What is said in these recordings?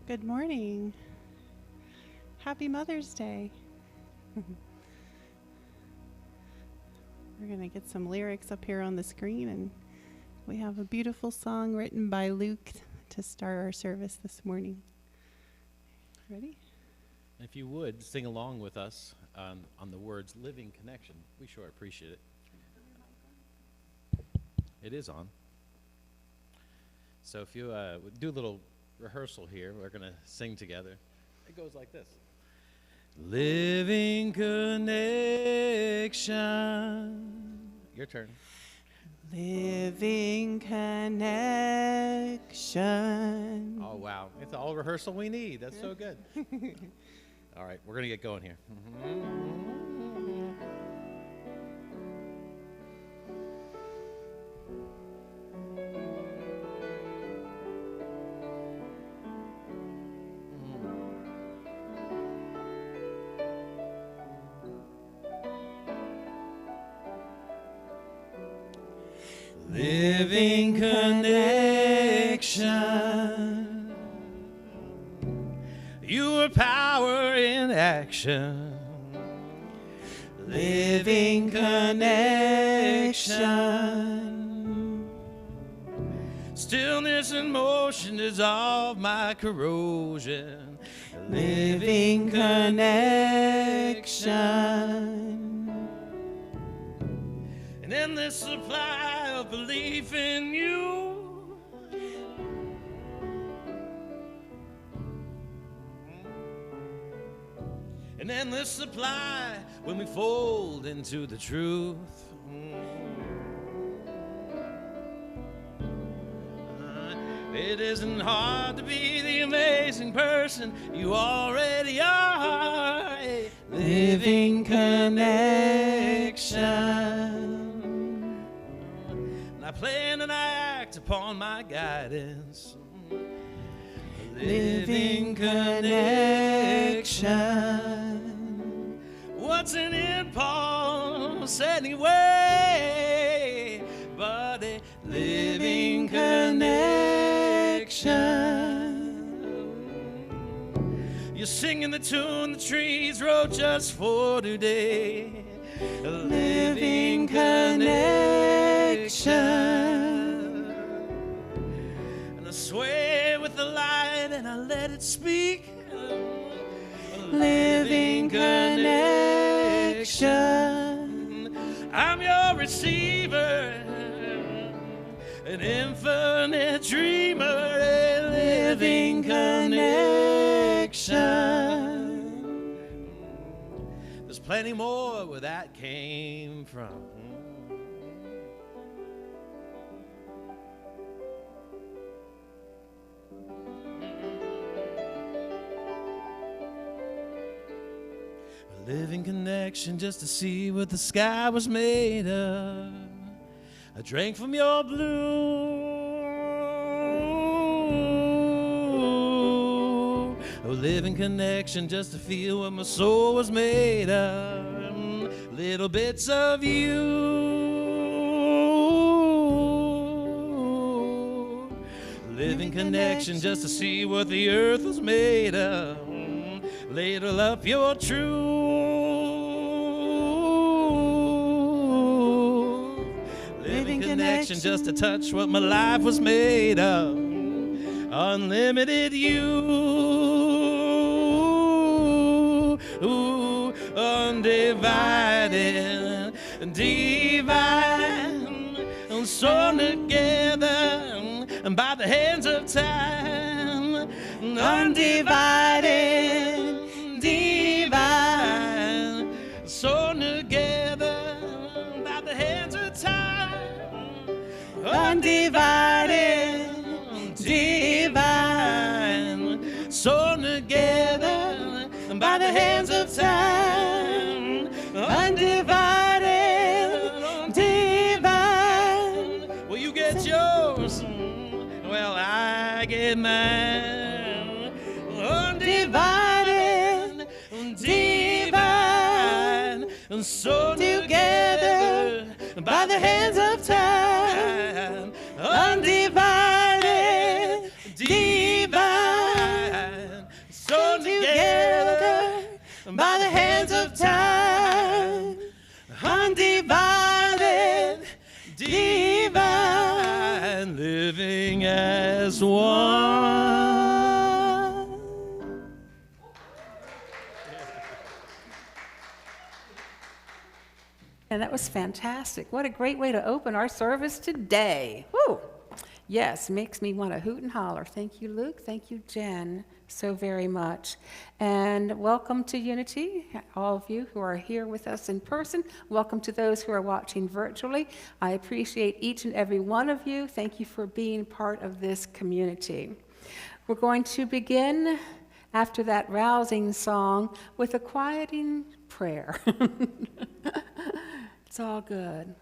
Good morning. Happy Mother's Day. We're going to get some lyrics up here on the screen, and we have a beautiful song written by Luke to start our service this morning. Ready? If you would, sing along with us on the words Living Connection. We sure appreciate it. It is on. So if you do a little rehearsal here, we're going to sing together. It goes like this. Living Connection. Your turn. Living Connection. Oh, wow. It's all rehearsal we need. That's so good. All right, we're going to get going here. Living Connection, your power in action. Living Connection, stillness and motion dissolve my corrosion. Living Connection, an endless supply of belief in you. An endless supply when we fold into the truth. It isn't hard to be the amazing person you already are. Living Connection. I plan and I act upon my guidance. Living Connection. What's an impulse anyway but a living connection? You're singing the tune the trees wrote just for today. A living connection. And I sway with the light and I let it speak. Living connection. I'm your receiver, an infinite dreamer, a living connection. There's plenty more where that came from. Living connection just to see what the sky was made of. I drank from your blue. A living connection just to feel what my soul was made of. Little bits of you. Living connection just to see what the earth was made of. Ladle up your truth. Living connection just to touch what my life was made of. Unlimited you. Undivided, divine, sewn together by the hands of time. Undivided, divine, sewn together by the hands of time. Undivided, divine, sewn together by the hands of time. Undivided, divine. Well, you get yours. Well, I get mine. Undivided, divine, sewn together by the hands of time. Undivided, divine, by the hands of time, undivided, divine, living as one. And that was fantastic. What a great way to open our service today. Woo! Yes, makes me want to hoot and holler. Thank you, Luke. Thank you, Jen, so very much. And welcome to Unity, all of you who are here with us in person. Welcome to those who are watching virtually. I appreciate each and every one of you. Thank you for being part of this community. We're going to begin, after that rousing song, with a quieting prayer. It's all good.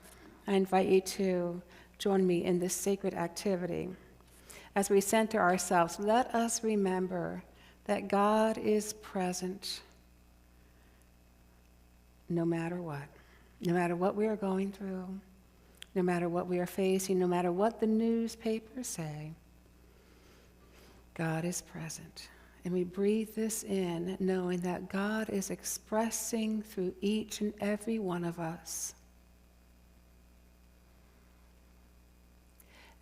I invite you to join me in this sacred activity. As we center ourselves, let us remember that God is present no matter what we are going through, no matter what we are facing, no matter what the newspapers say. God is present. And we breathe this in, knowing that God is expressing through each and every one of us.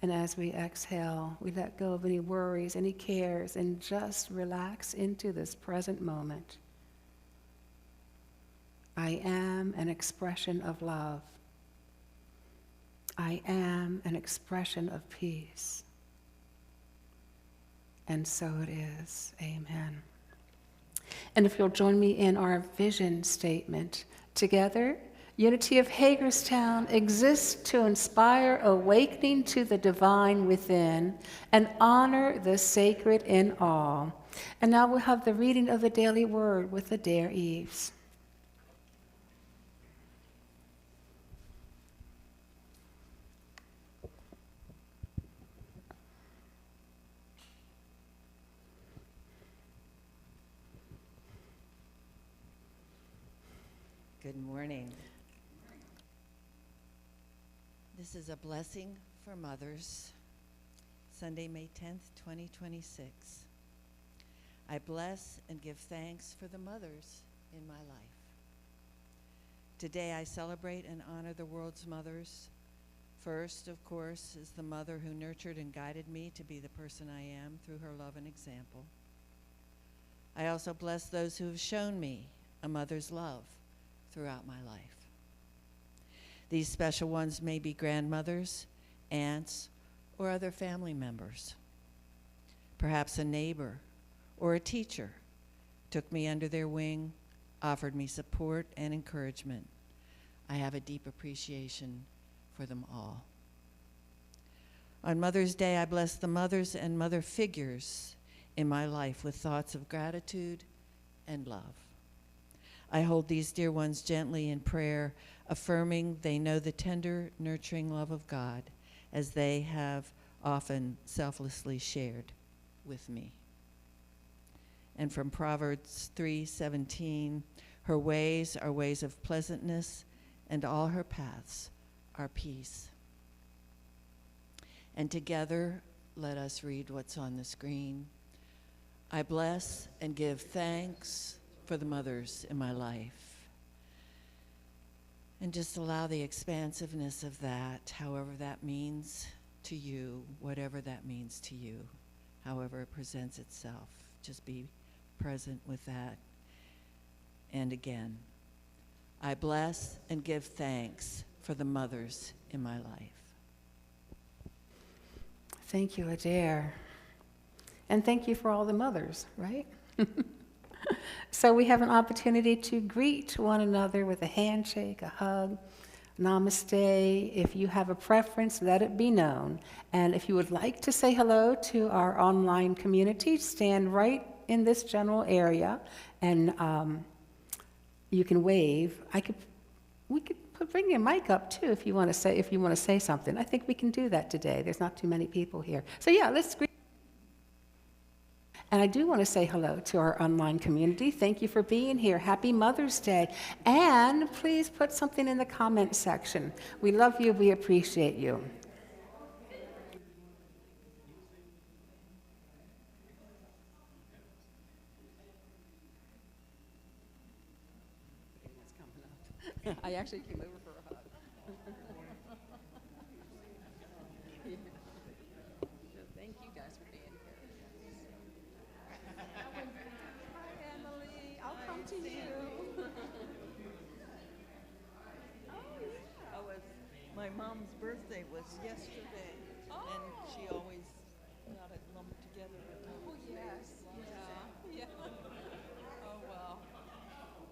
And as we exhale, we let go of any worries, any cares, and just relax into this present moment. I am an expression of love. I am an expression of peace. And so it is. Amen. And if you'll join me in our vision statement, together, Unity of Hagerstown exists to inspire awakening to the divine within and honor the sacred in all. And now we'll have the reading of the daily word with Adair Eves. Good morning. This is a blessing for mothers, Sunday, May 10th, 2026. I bless and give thanks for the mothers in my life. Today I celebrate and honor the world's mothers. First, of course, is the mother who nurtured and guided me to be the person I am through her love and example. I also bless those who have shown me a mother's love throughout my life. These special ones may be grandmothers, aunts, or other family members. Perhaps a neighbor or a teacher took me under their wing, offered me support and encouragement. I have a deep appreciation for them all. On Mother's Day, I bless the mothers and mother figures in my life with thoughts of gratitude and love. I hold these dear ones gently in prayer, affirming they know the tender, nurturing love of God as they have often selflessly shared with me. And from Proverbs 3:17, her ways are ways of pleasantness, and all her paths are peace. And together, let us read what's on the screen. I bless and give thanks for the mothers in my life. And just allow the expansiveness of that, however that means to you, whatever that means to you, however it presents itself. Just be present with that. And again, I bless and give thanks for the mothers in my life. Thank you, Adair. And thank you for all the mothers, right? So we have an opportunity to greet one another with a handshake, a hug, namaste. If you have a preference, let it be known. And if you would like to say hello to our online community, stand right in this general area, and you can wave. We could bring your mic up too if you want to say something. I think we can do that today. There's not too many people here. So yeah, let's greet. And I do want to say hello to our online community. Thank you for being here. Happy Mother's Day. And please put something in the comment section. We love you. We appreciate you. I actually came over for a hug. Thank you guys for being here. Hi, Emily. I'll come to you. My mom's birthday was yesterday, and she always got it lumped together. Oh, yes. Yeah. Oh, well.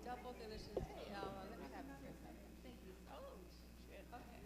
Double delicious. Hey, Ella, let me have it for a second. Thank you. Oh, shit. Okay.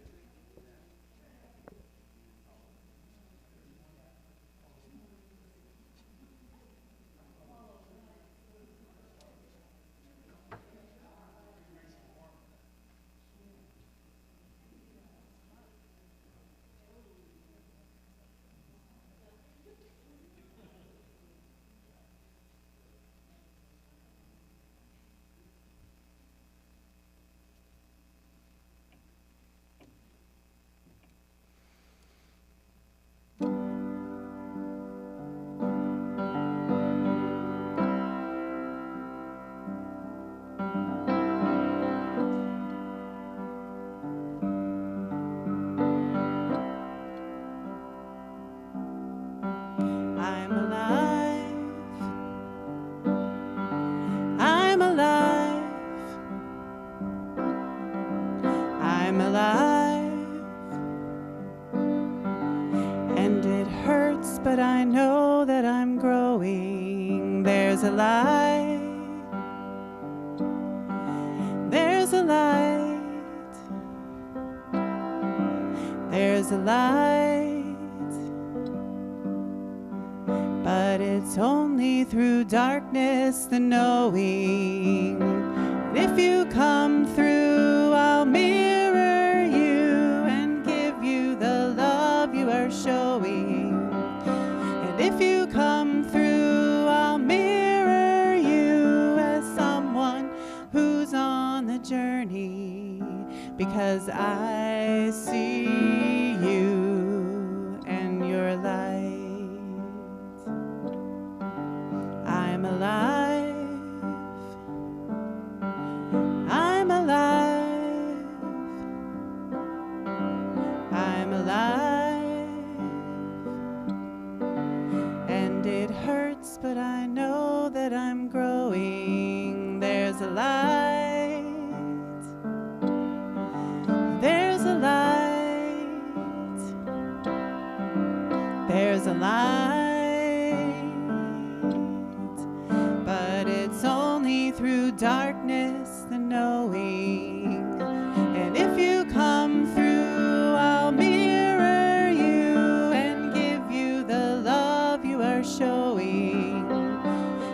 I'm alive. I'm alive. I'm alive. And it hurts, but I know that I'm growing. There's a light. There's a light. There's a light. But it's only through darkness the knowing. And if you come through, I'll mirror you and give you the love you are showing. And if you come through, I'll mirror you as someone who's on the journey, because I see you and your light. I'm alive. I'm alive. I'm alive. And it hurts, but I know that I'm growing. There's a light. There's a light. There's a light. But it's only through darkness the knowing. And if you come through, I'll mirror you and give you the love you are showing.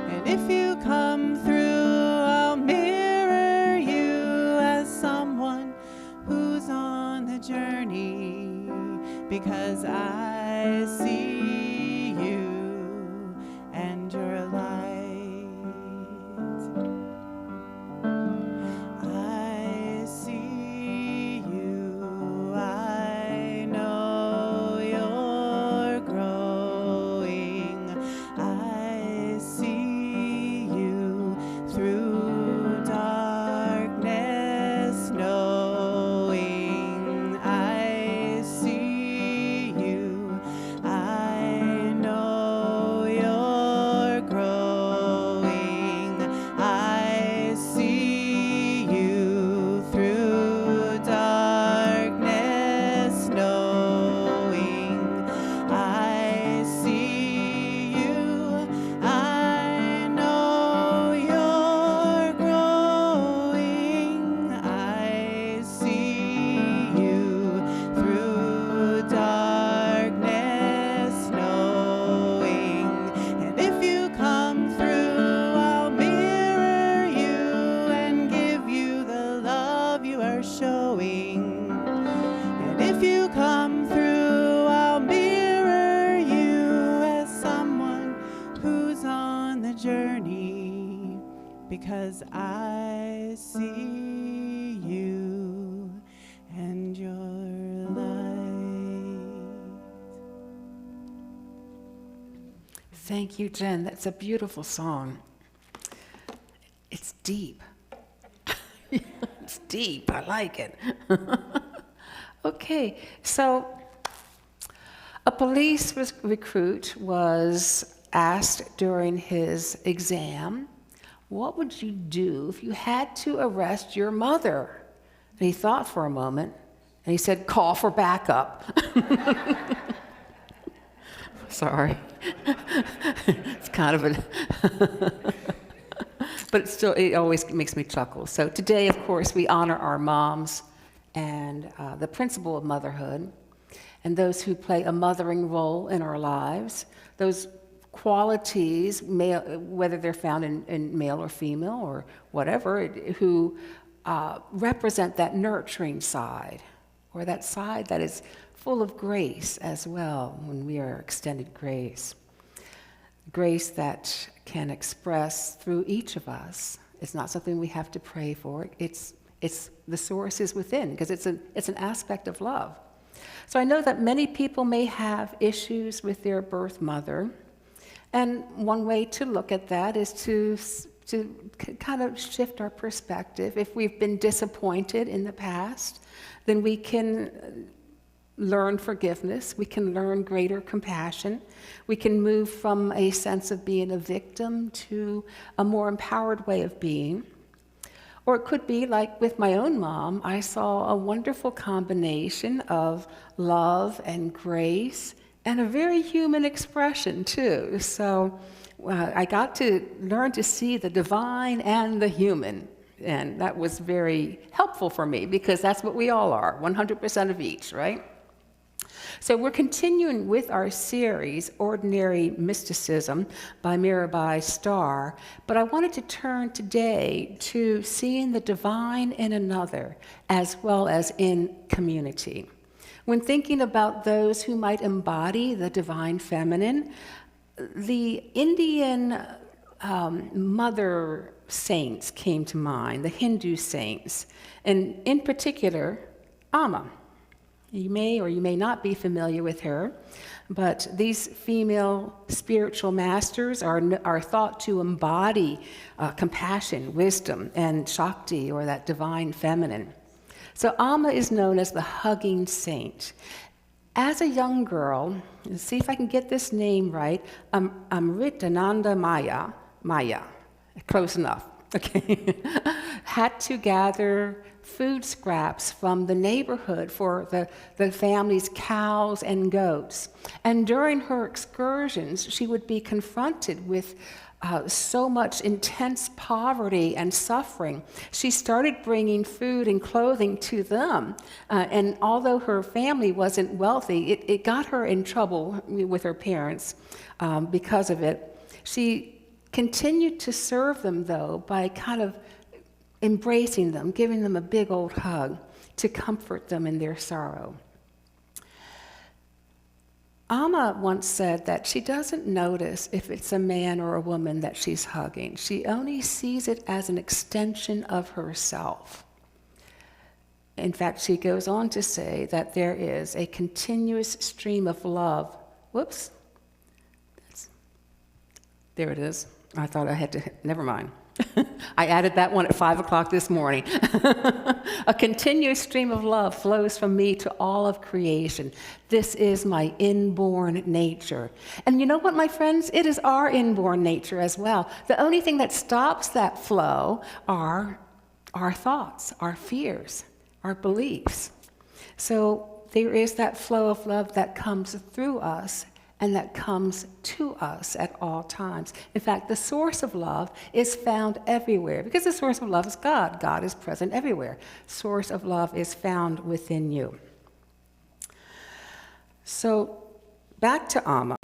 And if you come through, I'll mirror you as someone who's on the journey, because I see you and your light. I see you, I know you're growing. I see you through darkness, knowing. I see you, I know you're growing. I see you through darkness, knowing. I see you, I know you're growing. I see you through darkness, knowing. And if you come through, I'll mirror you and give you the love you are showing. And if you come through, I'll mirror you as someone who's on the journey, because I see you and your light. Thank you, Jen. That's a beautiful song. It's deep. It's deep. I like it. Okay, so a police recruit was asked during his exam, what would you do if you had to arrest your mother? And he thought for a moment, and he said, call for backup. Sorry. It's kind of a, but it always makes me chuckle. So today, of course, we honor our moms and the principle of motherhood and those who play a mothering role in our lives, those qualities, whether they're found in male or female or whatever, who represent that nurturing side, or that side that is full of grace as well when we are extended grace. Grace that can express through each of us. It's not something we have to pray for. It's the source is within, because it's an aspect of love. So I know that many people may have issues with their birth mother, and one way to look at that is to kind of shift our perspective. If we've been disappointed in the past, then we can learn forgiveness, we can learn greater compassion, we can move from a sense of being a victim to a more empowered way of being. Or it could be like with my own mom, I saw a wonderful combination of love and grace and a very human expression too. So I got to learn to see the divine and the human. And that was very helpful for me, because that's what we all are, 100% of each, right? So we're continuing with our series, Ordinary Mysticism by Mirabai Starr, but I wanted to turn today to seeing the divine in another as well as in community. When thinking about those who might embody the divine feminine, the Indian mother saints came to mind, the Hindu saints, and in particular, Amma. You may or you may not be familiar with her, but these female spiritual masters are thought to embody compassion, wisdom, and Shakti, or that divine feminine. So Amma is known as the hugging saint. As a young girl, let's see if I can get this name right, Amritananda Maya, close enough, okay, had to gather food scraps from the neighborhood for the family's cows and goats. And during her excursions, she would be confronted with so much intense poverty and suffering. She started bringing food and clothing to them. And although her family wasn't wealthy, it got her in trouble with her parents because of it. She continued to serve them, though, by kind of embracing them, giving them a big old hug to comfort them in their sorrow. Amma once said that she doesn't notice if it's a man or a woman that she's hugging. She only sees it as an extension of herself. In fact, she goes on to say that there is a continuous stream of love. Whoops. There it is. I thought I had to, never mind. I added that one at 5 o'clock this morning. A continuous stream of love flows from me to all of creation. This is my inborn nature. And you know what, my friends? It is our inborn nature as well. The only thing that stops that flow are our thoughts, our fears, our beliefs. So there is that flow of love that comes through us and that comes to us at all times. In fact, the source of love is found everywhere, because the source of love is God. God is present everywhere. Source of love is found within you. So back to Amma.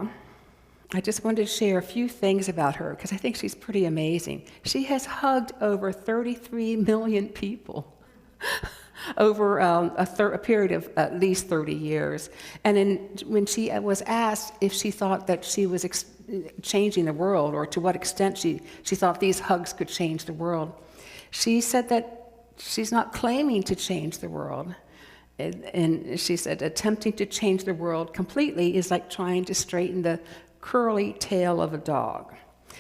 I just wanted to share a few things about her, because I think she's pretty amazing. She has hugged over 33 million people over a period of at least 30 years. And when she was asked if she thought that she was changing the world, or to what extent she thought these hugs could change the world, she said that she's not claiming to change the world. And she said attempting to change the world completely is like trying to straighten the curly tail of a dog.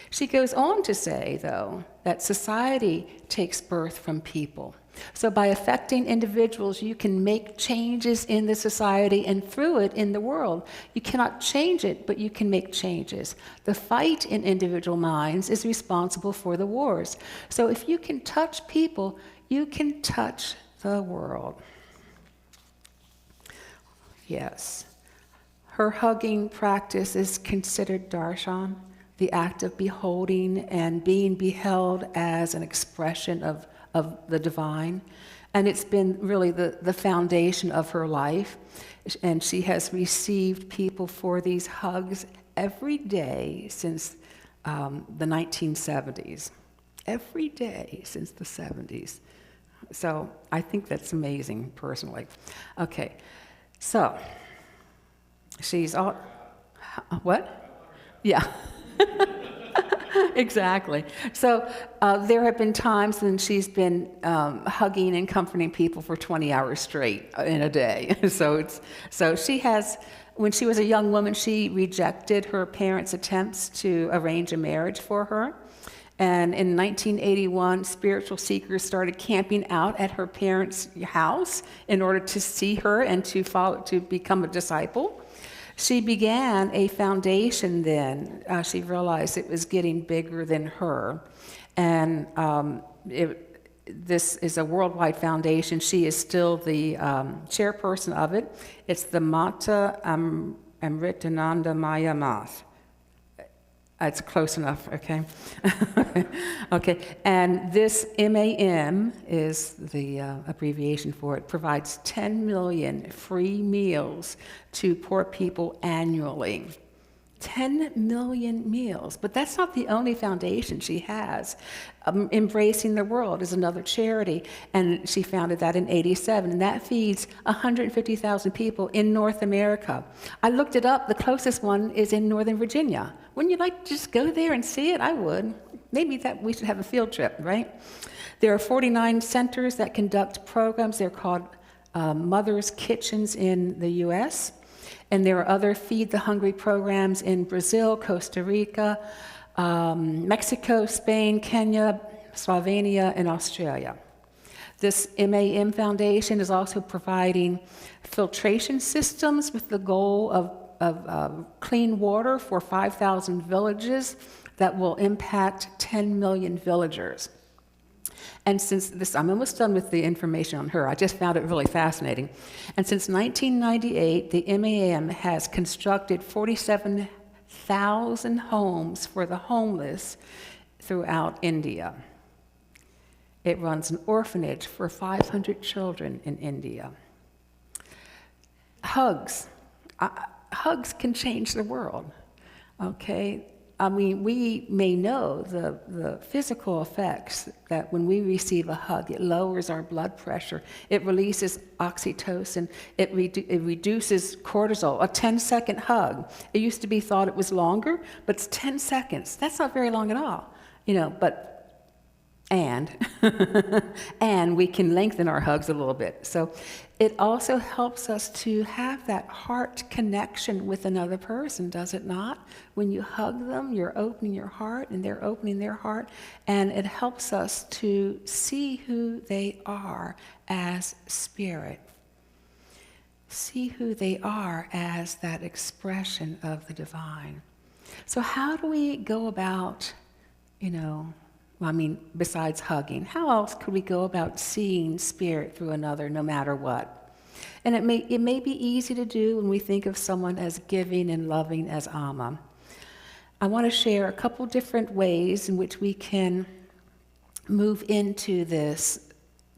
She goes on to say, though, that society takes birth from people. So by affecting individuals, you can make changes in the society and through it in the world. You cannot change it, but you can make changes. The fight in individual minds is responsible for the wars. So if you can touch people, you can touch the world. Yes. Her hugging practice is considered darshan, the act of beholding and being beheld as an expression of the divine. And it's been really the foundation of her life. And she has received people for these hugs every day since the 1970s. Every day since the 70s. So I think that's amazing, personally. Okay, so she's all, what? Yeah. Exactly. So there have been times when she's been hugging and comforting people for 20 hours straight in a day. So she has, when she was a young woman, she rejected her parents' attempts to arrange a marriage for her. And in 1981, spiritual seekers started camping out at her parents' house in order to see her and to become a disciple. She began a foundation then. She realized it was getting bigger than her. And this is a worldwide foundation. She is still the chairperson of it. It's the Mata Amritananda Maya Math. It's close enough, okay? Okay, and this MAM is the abbreviation for it, provides 10 million free meals to poor people annually. 10 million meals, but that's not the only foundation she has. Embracing the World is another charity, and she founded that in '87, and that feeds 150,000 people in North America. I looked it up, the closest one is in Northern Virginia. Wouldn't you like to just go there and see it? I would. Maybe that we should have a field trip, right? There are 49 centers that conduct programs. They're called Mother's Kitchens in the US. And there are other Feed the Hungry programs in Brazil, Costa Rica, Mexico, Spain, Kenya, Slovenia, and Australia. This MAM Foundation is also providing filtration systems with the goal of clean water for 5,000 villages that will impact 10 million villagers. And since this, I'm almost done with the information on her. I just found it really fascinating. And since 1998, the MAM has constructed 47,000 homes for the homeless throughout India. It runs an orphanage for 500 children in India. Hugs. Hugs can change the world, okay? I mean, we may know the physical effects that when we receive a hug, it lowers our blood pressure, it releases oxytocin, it reduces cortisol. A 10-second hug. It used to be thought it was longer, but it's 10 seconds. That's not very long at all, but and we can lengthen our hugs a little bit. So it also helps us to have that heart connection with another person, does it not? When you hug them, you're opening your heart and they're opening their heart, and it helps us to see who they are as spirit. See who they are as that expression of the divine. So how do we go about, besides hugging, how else could we go about seeing spirit through another no matter what? And it may be easy to do when we think of someone as giving and loving as Amma. I want to share a couple different ways in which we can move into this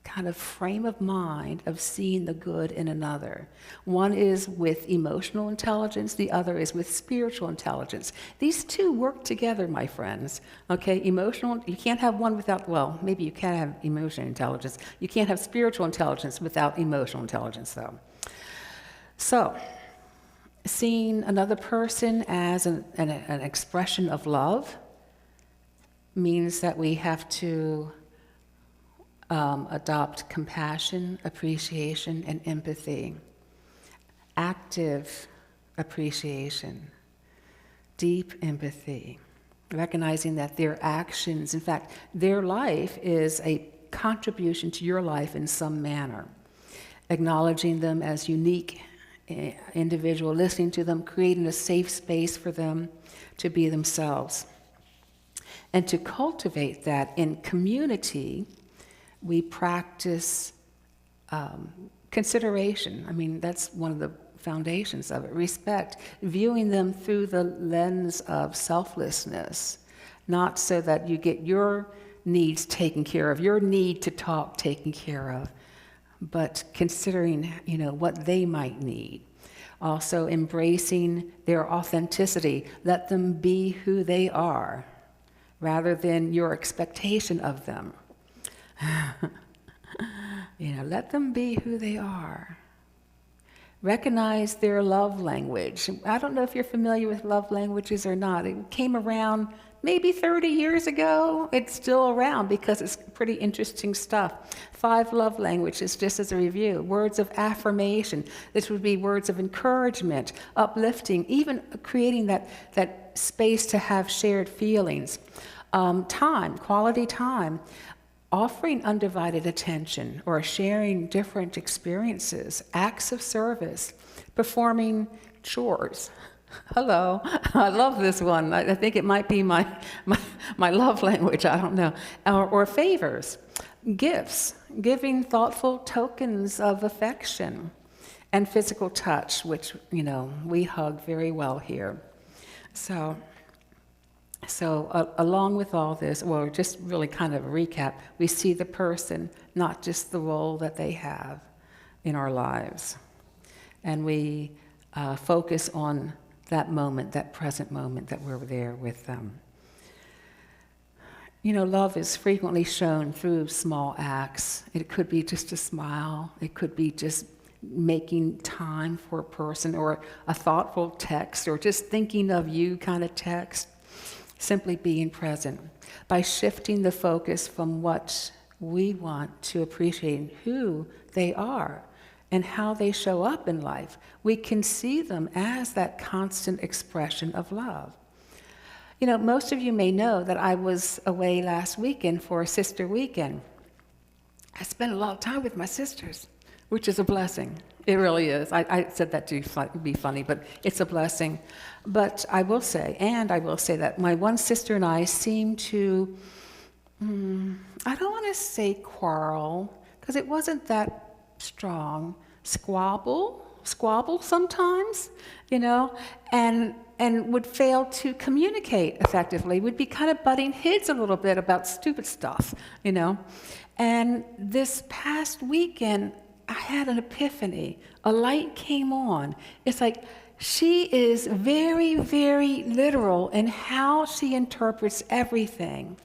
kind of frame of mind of seeing the good in another. One is with emotional intelligence, the other is with spiritual intelligence. These two work together, my friends. Okay, emotional, you can't have one without, maybe you can have emotional intelligence. You can't have spiritual intelligence without emotional intelligence, though. So, seeing another person as an expression of love means that we have to adopt compassion, appreciation, and empathy. Active appreciation, deep empathy, recognizing that their actions, in fact, their life is a contribution to your life in some manner. Acknowledging them as unique individual, listening to them, creating a safe space for them to be themselves. And to cultivate that in community, we practice consideration. I mean, that's one of the foundations of it. Respect, viewing them through the lens of selflessness, not so that you get your needs taken care of, your need to talk taken care of, but considering, what they might need. Also embracing their authenticity. Let them be who they are, rather than your expectation of them. Let them be who they are. Recognize their love language. I don't know if you're familiar with love languages or not. It came around maybe 30 years ago. It's still around because it's pretty interesting stuff. 5 love languages, just as a review. Words of affirmation. This would be words of encouragement, uplifting, even creating that space to have shared feelings. Time, quality time. Offering undivided attention or sharing different experiences, acts of service, performing chores. Hello, I love this one. I think it might be my love language, I don't know. Or favors, gifts, giving thoughtful tokens of affection, and physical touch, which, we hug very well here. So along with all this, well, just really kind of a recap, we see the person, not just the role that they have in our lives. And we focus on that moment, that present moment that we're there with them. Love is frequently shown through small acts. It could be just a smile. It could be just making time for a person, or a thoughtful text, or just thinking of you kind of text. Simply being present, by shifting the focus from what we want to appreciating who they are and how they show up in life. We can see them as that constant expression of love. Most of you may know that I was away last weekend for a sister weekend. I spent a lot of time with my sisters, which is a blessing. It really is. I said that to be funny, but it's a blessing. But I will say that my one sister and I seem to, I don't want to say quarrel, because it wasn't that strong, squabble sometimes, and would fail to communicate effectively. We'd be kind of butting heads a little bit about stupid stuff, And this past weekend, I had an epiphany. A light came on. It's like she is very, very literal in how she interprets everything.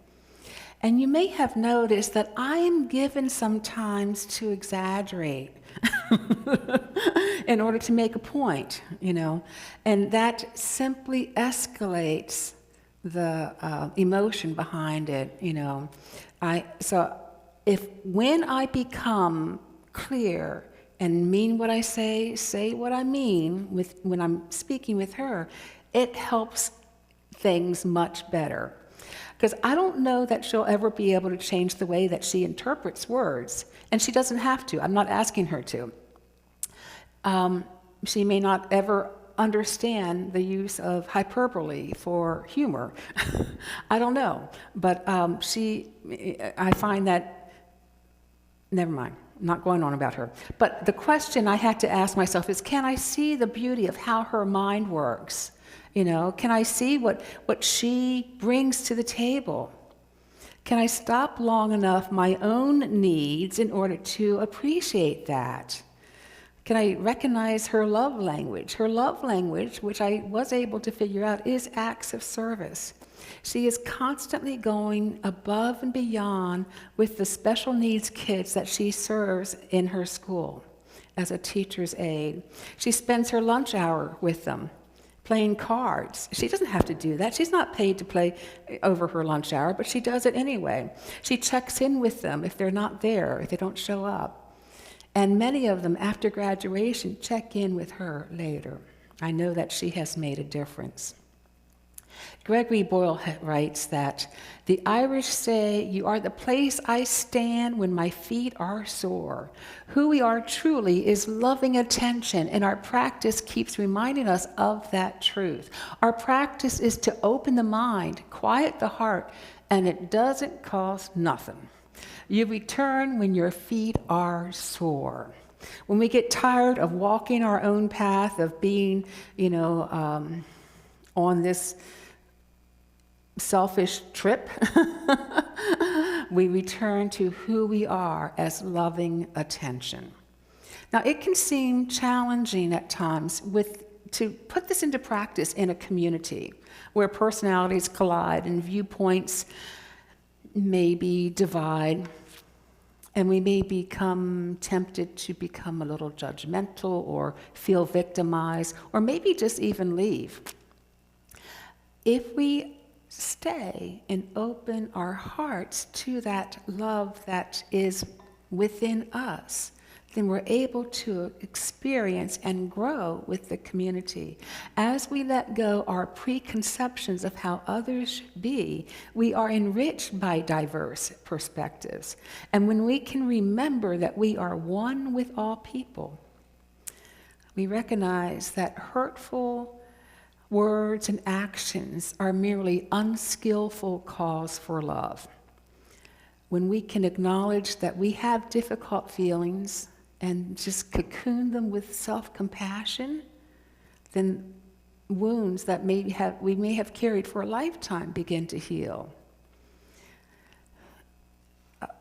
And you may have noticed that I am given sometimes to exaggerate in order to make a point, and that simply escalates the emotion behind it, So when I become clear and mean what I say what I mean when I'm speaking with her, it helps things much better. Because I don't know that she'll ever be able to change the way that she interprets words, and she doesn't have to. I'm not asking her to. She may not ever understand the use of hyperbole for humor. I don't know, but I find that, never mind. I'm not going on about her. But the question I had to ask myself is, can I see the beauty of how her mind works? Can I see what she brings to the table? Can I stop long enough my own needs in order to appreciate that? Can I recognize her love language? Her love language, which I was able to figure out, is acts of service. She is constantly going above and beyond with the special needs kids that she serves in her school as a teacher's aide. She spends her lunch hour with them, playing cards. She doesn't have to do that. She's not paid to play over her lunch hour, but she does it anyway. She checks in with them if they're not there, if they don't show up. And many of them, after graduation, check in with her later. I know that she has made a difference. Gregory Boyle writes that the Irish say, "You are the place I stand when my feet are sore." Who we are truly is loving attention, and our practice keeps reminding us of that truth. Our practice is to open the mind, quiet the heart, and it doesn't cost nothing. You return when your feet are sore. When we get tired of walking our own path, of being, on this selfish trip, we return to who we are as loving attention. Now, it can seem challenging at times to put this into practice in a community where personalities collide and viewpoints maybe divide, and we may become tempted to become a little judgmental or feel victimized, or maybe just even leave. If we stay and open our hearts to that love that is within us, then we're able to experience and grow with the community. As we let go our preconceptions of how others should be, we are enriched by diverse perspectives. And when we can remember that we are one with all people, we recognize that hurtful words and actions are merely unskillful calls for love. When we can acknowledge that we have difficult feelings and just cocoon them with self-compassion, then wounds that we may have carried for a lifetime begin to heal.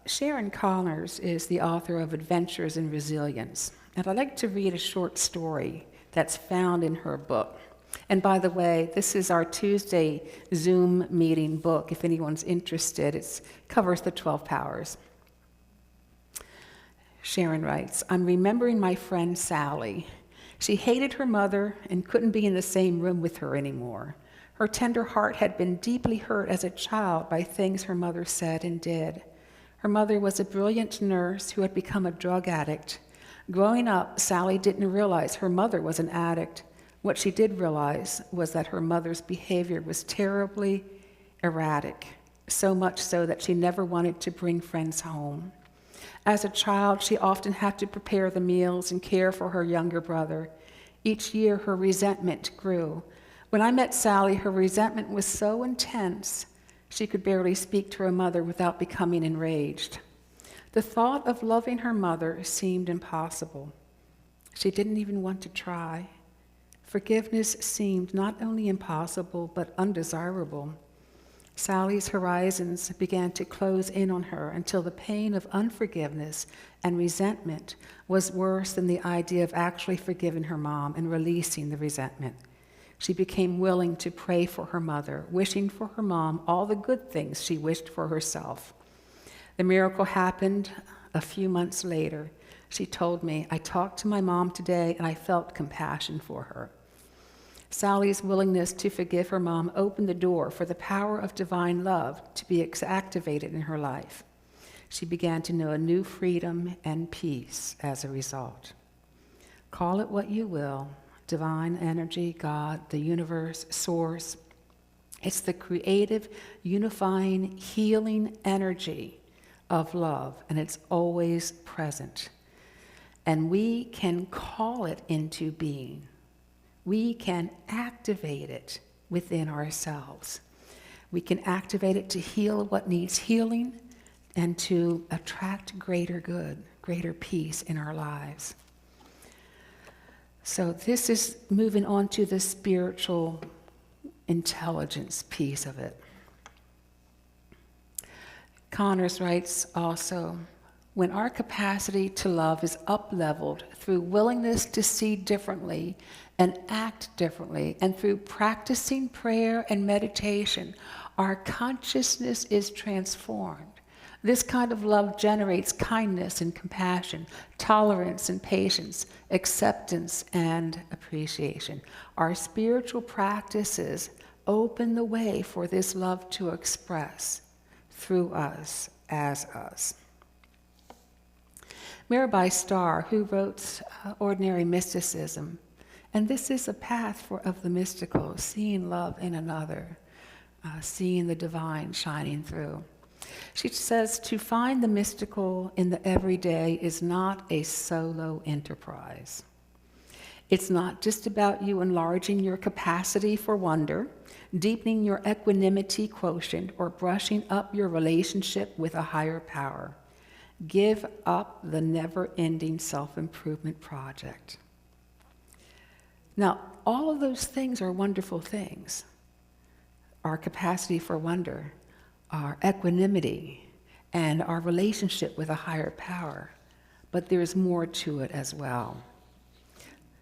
Sharon Connors is the author of Adventures in Resilience, and I'd like to read a short story that's found in her book. And by the way, this is our Tuesday Zoom meeting book. If anyone's interested, it covers the 12 powers. Sharon writes, "I'm remembering my friend Sally. She hated her mother and couldn't be in the same room with her anymore. Her tender heart had been deeply hurt as a child by things her mother said and did. Her mother was a brilliant nurse who had become a drug addict. Growing up, Sally didn't realize her mother was an addict. What she did realize was that her mother's behavior was terribly erratic, so much so that she never wanted to bring friends home. As a child, she often had to prepare the meals and care for her younger brother. Each year, her resentment grew. When I met Sally, her resentment was so intense, she could barely speak to her mother without becoming enraged. The thought of loving her mother seemed impossible. She didn't even want to try. Forgiveness seemed not only impossible, but undesirable. Sally's horizons began to close in on her until the pain of unforgiveness and resentment was worse than the idea of actually forgiving her mom and releasing the resentment. She became willing to pray for her mother, wishing for her mom all the good things she wished for herself. The miracle happened a few months later. She told me, "I talked to my mom today and I felt compassion for her." Sally's willingness to forgive her mom opened the door for the power of divine love to be activated in her life. She began to know a new freedom and peace as a result. Call it what you will, divine energy, God, the universe, source. It's the creative, unifying, healing energy of love, and it's always present. And we can call it into being. We can activate it within ourselves. We can activate it to heal what needs healing and to attract greater good, greater peace in our lives. So this is moving on to the spiritual intelligence piece of it. Connors writes also, when our capacity to love is up-leveled through willingness to see differently and act differently, and through practicing prayer and meditation, our consciousness is transformed. This kind of love generates kindness and compassion, tolerance and patience, acceptance and appreciation. Our spiritual practices open the way for this love to express through us as us. Mirabai Starr, who wrote Ordinary Mysticism, and this is a path of the mystical, seeing love in another. seeing the divine shining through. She says, to find the mystical in the everyday is not a solo enterprise. It's not just about you enlarging your capacity for wonder, deepening your equanimity quotient, or brushing up your relationship with a higher power. Give up the never-ending self-improvement project. Now, all of those things are wonderful things. Our capacity for wonder, our equanimity, and our relationship with a higher power. But there's more to it as well.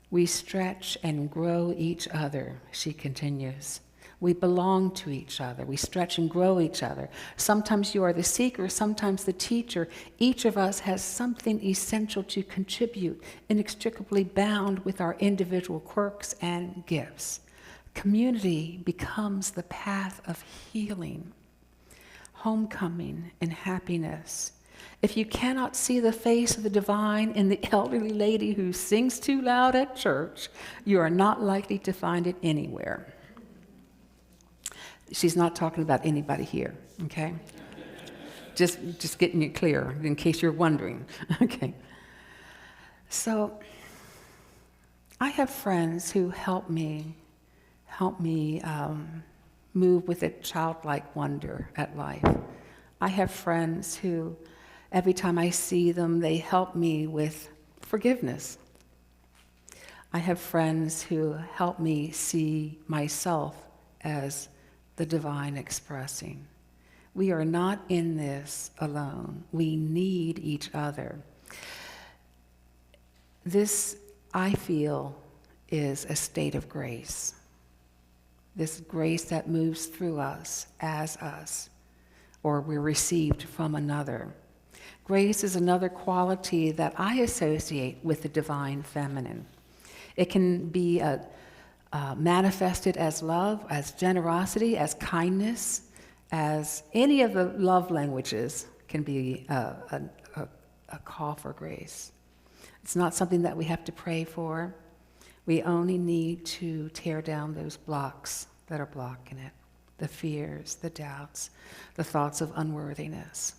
We stretch and grow each other, she continues. We belong to each other. We stretch and grow each other. Sometimes you are the seeker, sometimes the teacher. Each of us has something essential to contribute, inextricably bound with our individual quirks and gifts. Community becomes the path of healing, homecoming, and happiness. If you cannot see the face of the divine in the elderly lady who sings too loud at church, you are not likely to find it anywhere. She's not talking about anybody here, okay? Just getting it clear in case you're wondering, okay? So I have friends who help me move with a childlike wonder at life. I have friends who, every time I see them, they help me with forgiveness. I have friends who help me see myself as the divine expressing. We are not in this alone. We need each other. This, I feel, is a state of grace. This grace that moves through us, as us, or we're received from another. Grace is another quality that I associate with the divine feminine. It can be manifested as love, as generosity, as kindness, as any of the love languages can be a call for grace. It's not something that we have to pray for. We only need to tear down those blocks that are blocking it, the fears, the doubts, the thoughts of unworthiness.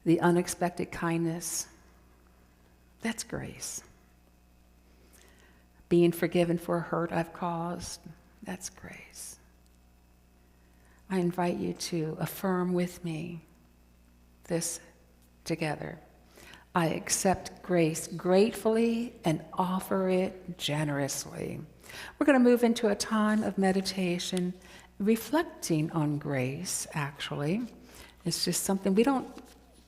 The unexpected kindness, that's grace. Being forgiven for a hurt I've caused, that's grace. I invite you to affirm with me this together. I accept grace gratefully and offer it generously. We're going to move into a time of meditation, reflecting on grace, actually. It's just something we don't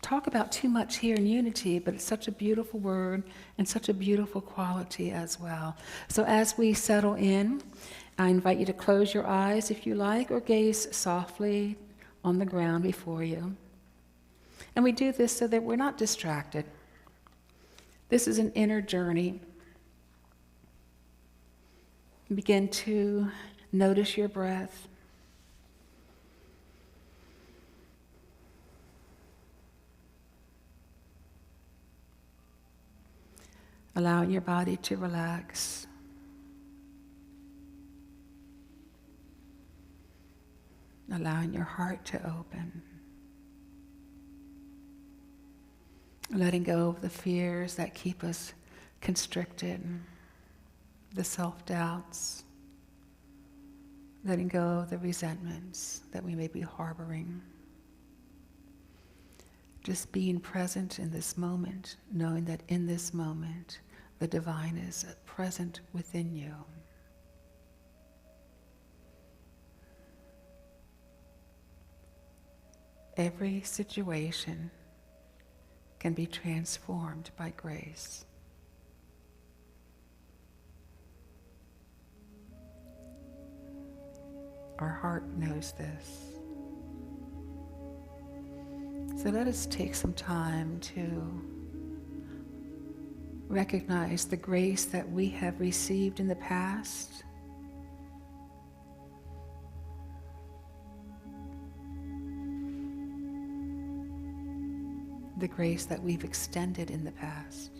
talk about too much here in Unity, but it's such a beautiful word and such a beautiful quality as well. So as we settle in, I invite you to close your eyes if you like, or gaze softly on the ground before you. And we do this so that we're not distracted. This is an inner journey. Begin to notice your breath. Allowing your body to relax. Allowing your heart to open. Letting go of the fears that keep us constricted, the self-doubts. Letting go of the resentments that we may be harboring. Just being present in this moment, knowing that in this moment, the divine is present within you. Every situation can be transformed by grace. Our heart knows this. So let us take some time to recognize the grace that we have received in the past. The grace that we've extended in the past.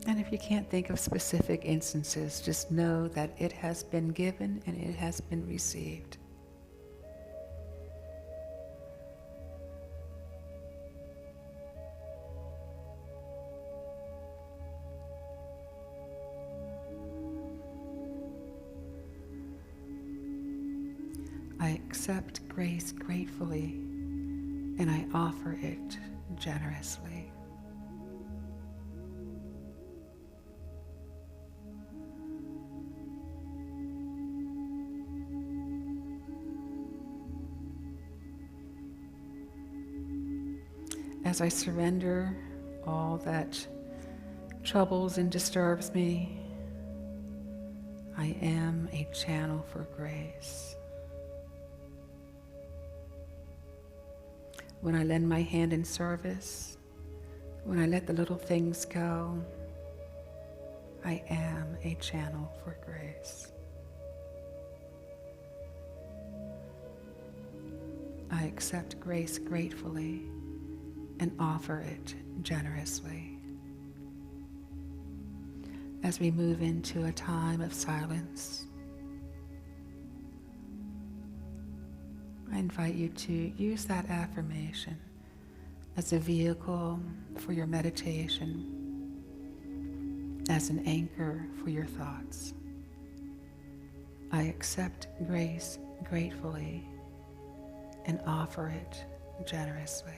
And if if you can't think of specific instances, just know that it has been given and it has been received. I accept grace gratefully, and I offer it generously. As I surrender all that troubles and disturbs me, I am a channel for grace. When I lend my hand in service, when I let the little things go, I am a channel for grace. I accept grace gratefully and offer it generously. As we move into a time of silence, I invite you to use that affirmation as a vehicle for your meditation, as an anchor for your thoughts. I accept grace gratefully and offer it generously.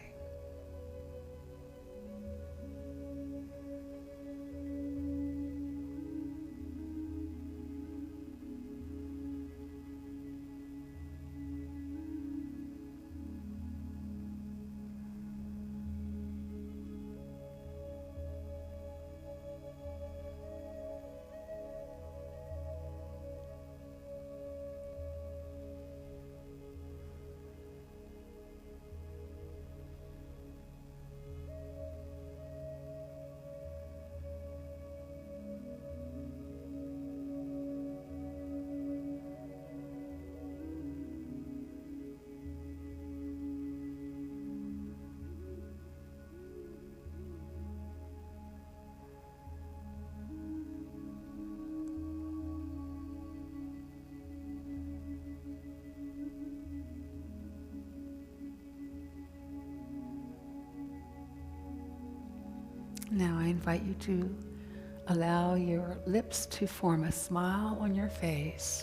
Now I invite you to allow your lips to form a smile on your face.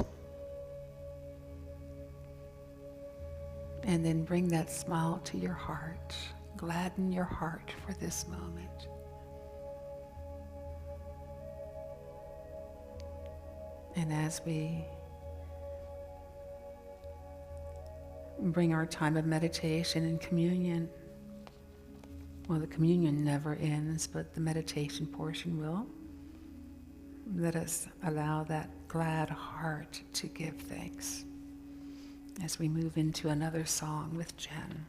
And then bring that smile to your heart. Gladden your heart for this moment. And as we bring our time of meditation and communion, well, the communion never ends, but the meditation portion will. Let us allow that glad heart to give thanks as we move into another song with Jen.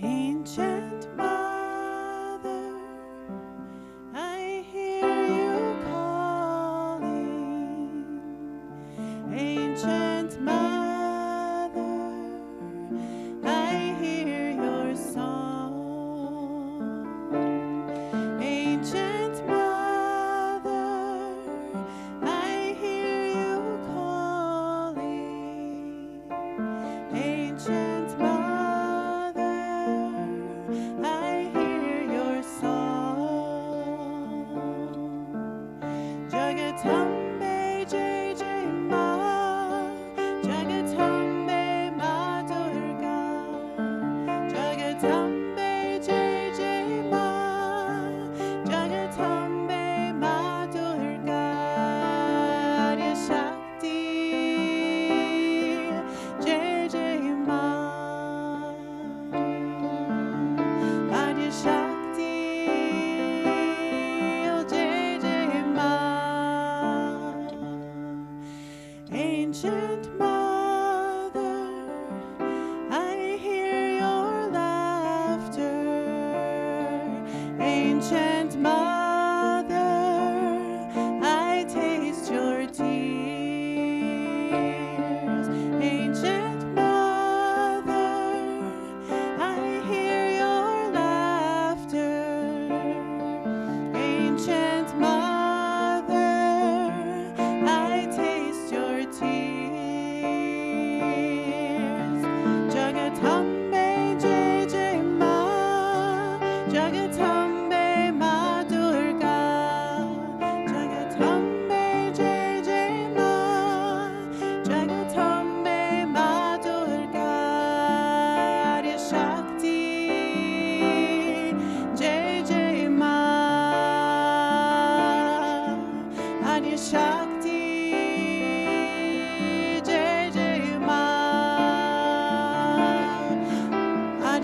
Ancient Mother, I hear you calling. Ancient Mother, I hear your song. Ancient Mother, I hear you calling. Ancient Mother,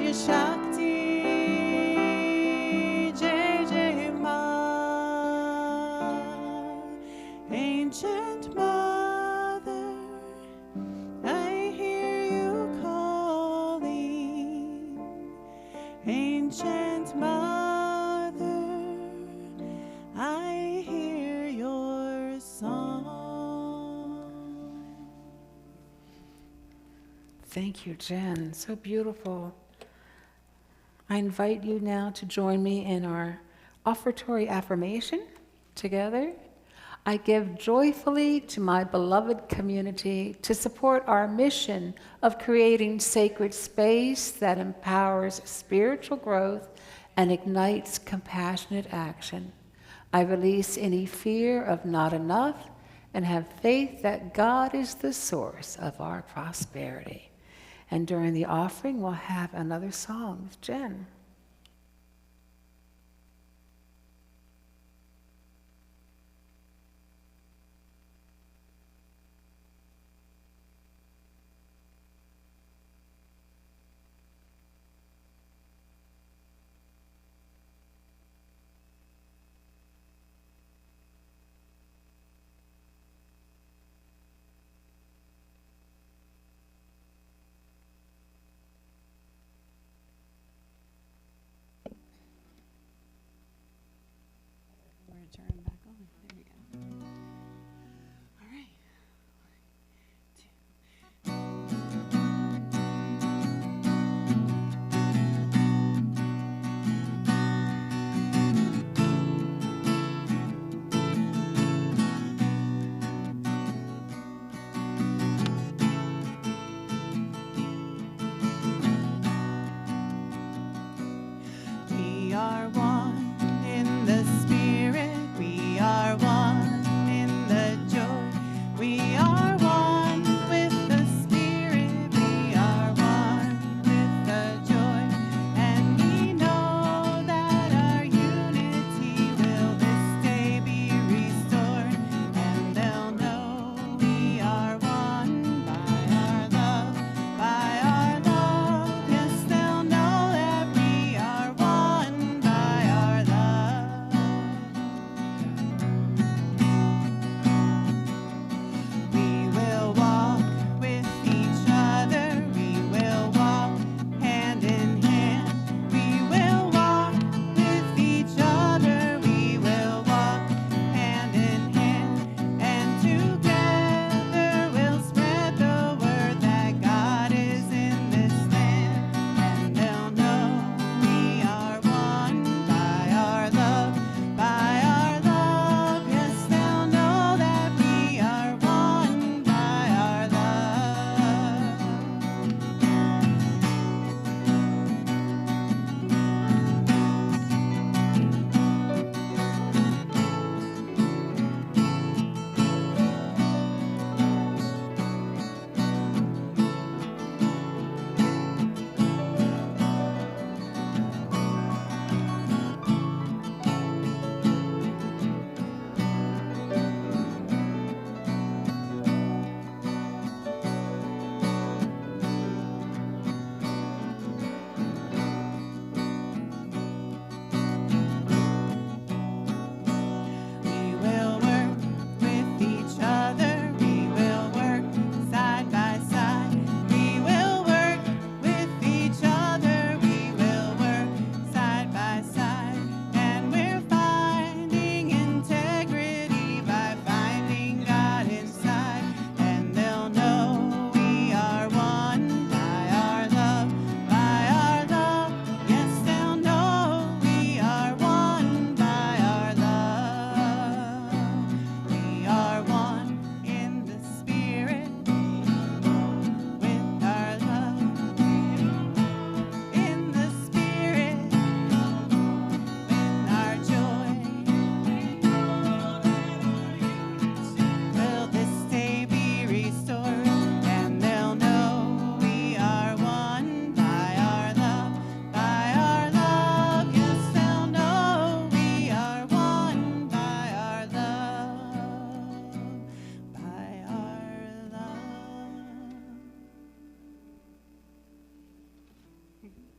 Adya Shakti, Jai Jai Ma, ancient mother, I hear you calling, ancient mother, I hear your song. Thank you, Jen. So beautiful. I invite you now to join me in our offertory affirmation together. I give joyfully to my beloved community to support our mission of creating sacred space that empowers spiritual growth and ignites compassionate action. I release any fear of not enough and have faith that God is the source of our prosperity. And during the offering, we'll have another song with Jen.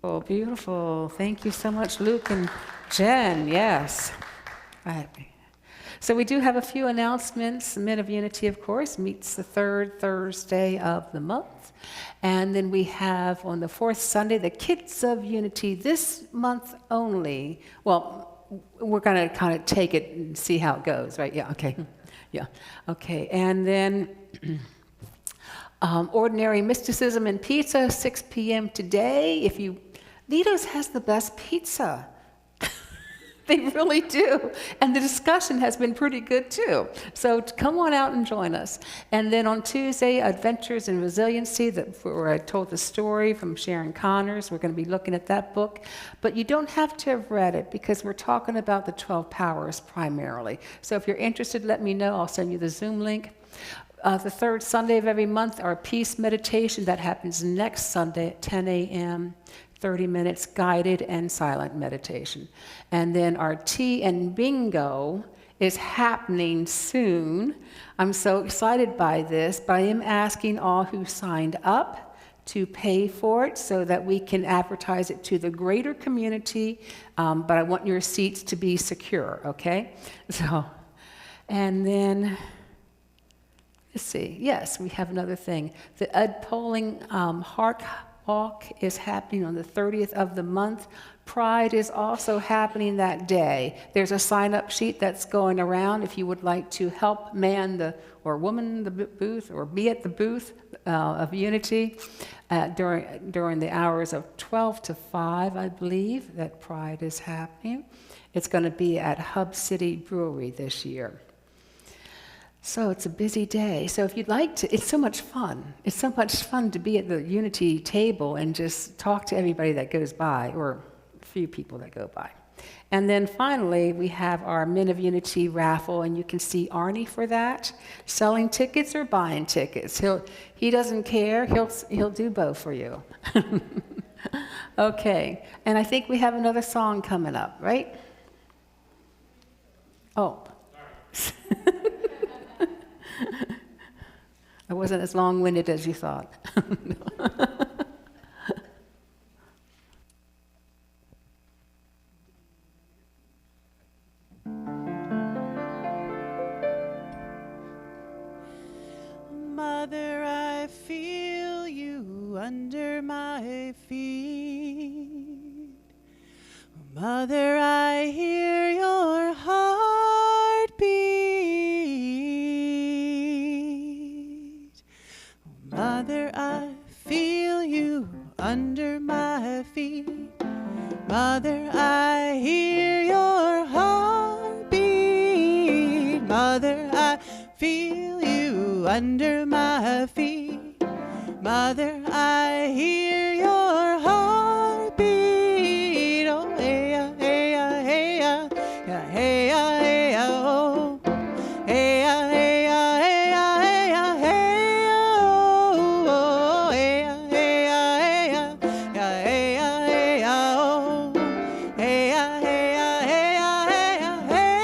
Oh, beautiful. Thank you so much, Luke and Jen. Yes. All right. So we do have a few announcements. Men of Unity, of course, meets the third Thursday of the month. And then we have on the fourth Sunday, the Kids of Unity this month only. Well, we're going to kind of take it and see how it goes, right? Yeah, okay. Yeah, okay. And then Ordinary Mysticism and Pizza, 6 p.m. today. Lido's has the best pizza. They really do. And the discussion has been pretty good too. So come on out and join us. And then on Tuesday, Adventures in Resiliency, where I told the story from Sharon Connors. We're going to be looking at that book. But you don't have to have read it because we're talking about the 12 powers primarily. So if you're interested, let me know. I'll send you the Zoom link. The third Sunday of every month, our peace meditation, that happens next Sunday at 10 a.m., 30 minutes guided and silent meditation. And then our tea and bingo is happening soon. I'm so excited by this, but I am asking all who signed up to pay for it so that we can advertise it to the greater community, but I want your seats to be secure, okay? So, and then, let's see, yes, we have another thing. The Ed Polling Heart Walk is happening on the 30th of the month. Pride is also happening that day. There's a sign-up sheet that's going around if you would like to help man or woman the booth or be at the booth of Unity during the hours of 12 to 5, I believe, that Pride is happening. It's going to be at Hub City Brewery this year. So it's a busy day. So if you'd like to, it's so much fun. It's so much fun to be at the Unity table and just talk to everybody that goes by, or a few people that go by. And then finally, we have our Men of Unity raffle, and you can see Arnie for that, selling tickets or buying tickets. He doesn't care. He'll do both for you. Okay, and I think we have another song coming up, right? Oh. I wasn't as long-winded as you thought. Mother, I feel you under my feet. Mother, I hear your heartbeat. Mother, I feel you under my feet. Mother, I hear your heartbeat. Mother, I feel you under my feet. Mother, I hear your heartbeat. Oh, hey, hey, hey, yeah, hey, hey, oh, hey, hey, hey, hey, oh, hey, hey, hey, hey, oh, hey, hey, hey, hey, oh.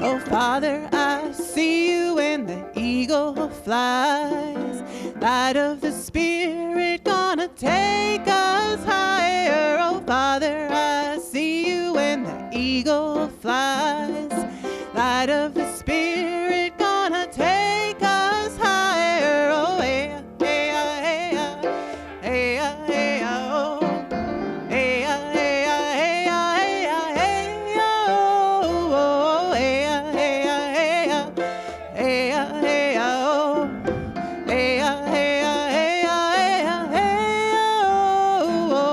Oh, Father, I see you when the eagle flies. Light of the Spirit gonna take us higher. Oh, Father, I see you when the eagle flies. Light of the Spirit gonna take us higher. Oh, hey, hey, hey, hey, hey, oh. Hey, hey, hey, hey, hey, oh, hey, hey, hey, hey, hey, oh, hey, hey, hey, hey, oh.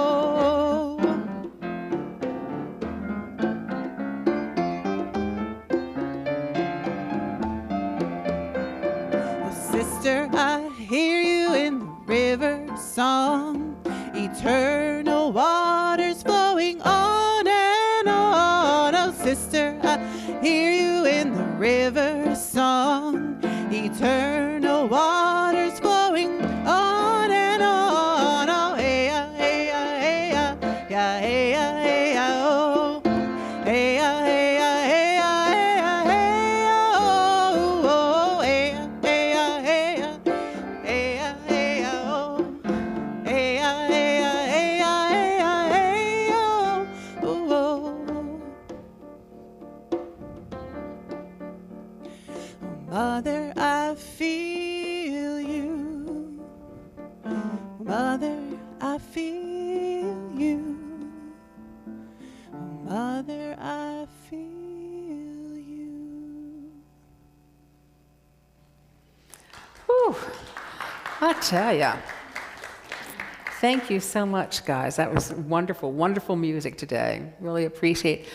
Sister, I hear you in the river song. Eternal waters flowing on and on. Oh, sister, I hear you in the river song. Eternal waters Mother, I feel you. Oh, Mother, I feel you. Whew. I tell ya. Thank you so much, guys. That was wonderful, wonderful music today. Really appreciate it.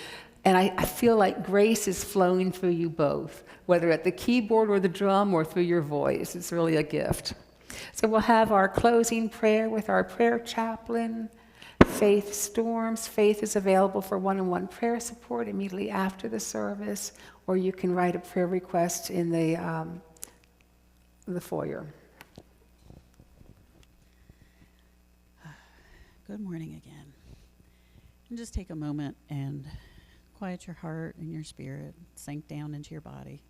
And I feel like grace is flowing through you both, whether at the keyboard or the drum or through your voice. It's really a gift. So we'll have our closing prayer with our prayer chaplain, Faith Storms. Faith is available for one-on-one prayer support immediately after the service, or you can write a prayer request in the foyer. Good morning again. And just take a moment and quiet your heart and your spirit, sink down into your body.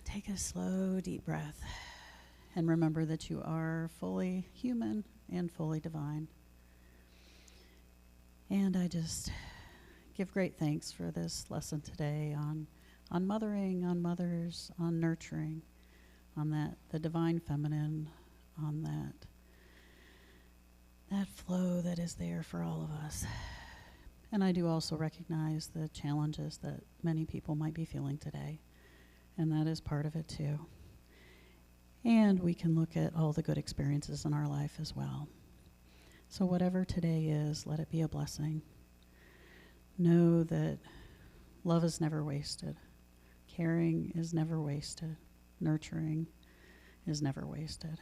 Take a slow, deep breath and remember that you are fully human and fully divine. And I just give great thanks for this lesson today on mothering, on mothers, on nurturing, on that, the divine feminine, on that flow that is there for all of us. And I do also recognize the challenges that many people might be feeling today, and that is part of it too. And we can look at all the good experiences in our life as well. So whatever today is, let it be a blessing. Know that love is never wasted. Caring is never wasted. Nurturing is never wasted.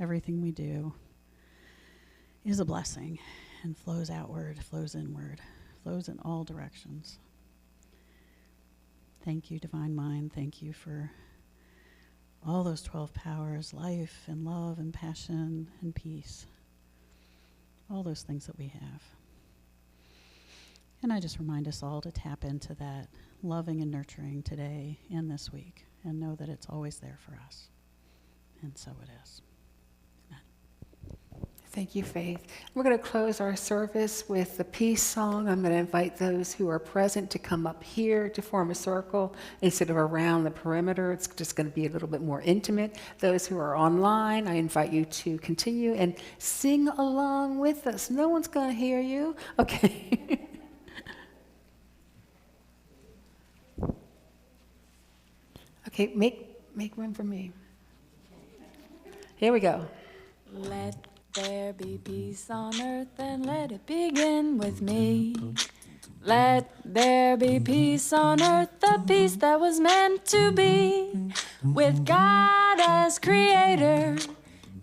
Everything we do is a blessing and flows outward, flows inward, flows in all directions. Thank you, Divine Mind. Thank you for all those 12 powers, life and love and passion and peace, all those things that we have. And I just remind us all to tap into that loving and nurturing today and this week and know that it's always there for us. And so it is. Thank you, Faith. We're going to close our service with the peace song. I'm going to invite those who are present to come up here to form a circle instead of around the perimeter. It's just going to be a little bit more intimate. Those who are online, I invite you to continue and sing along with us. No one's going to hear you. Okay. Okay, make room for me. Here we go. Let there be peace on earth and let it begin with me. Let there be peace on earth, the peace that was meant to be. With God as creator,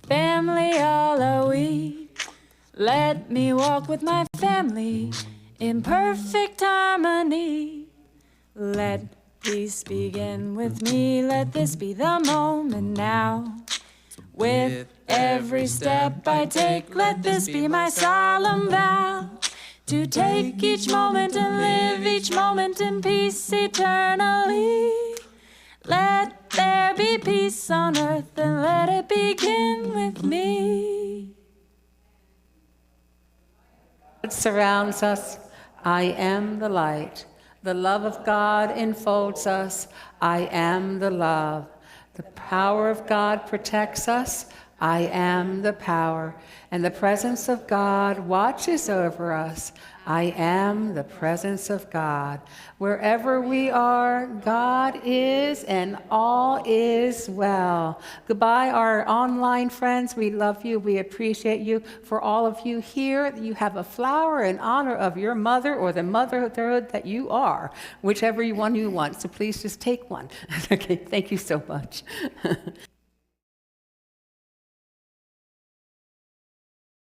family all are we. Let me walk with my family in perfect harmony. Let peace begin with me, let this be the moment now. With every step I take, let this be my solemn vow. To take each moment and live each moment in peace eternally. Let there be peace on earth and let it begin with me. God surrounds us. I am the light. The love of God enfolds us. I am the love. The power of God protects us. I am the power. And the presence of God watches over us. I am the presence of God. Wherever we are, God is, and all is well. Goodbye, our online friends. We love you. We appreciate you. For all of you here, you have a flower in honor of your mother or the motherhood that you are, whichever one you want. So please just take one. Okay, thank you so much.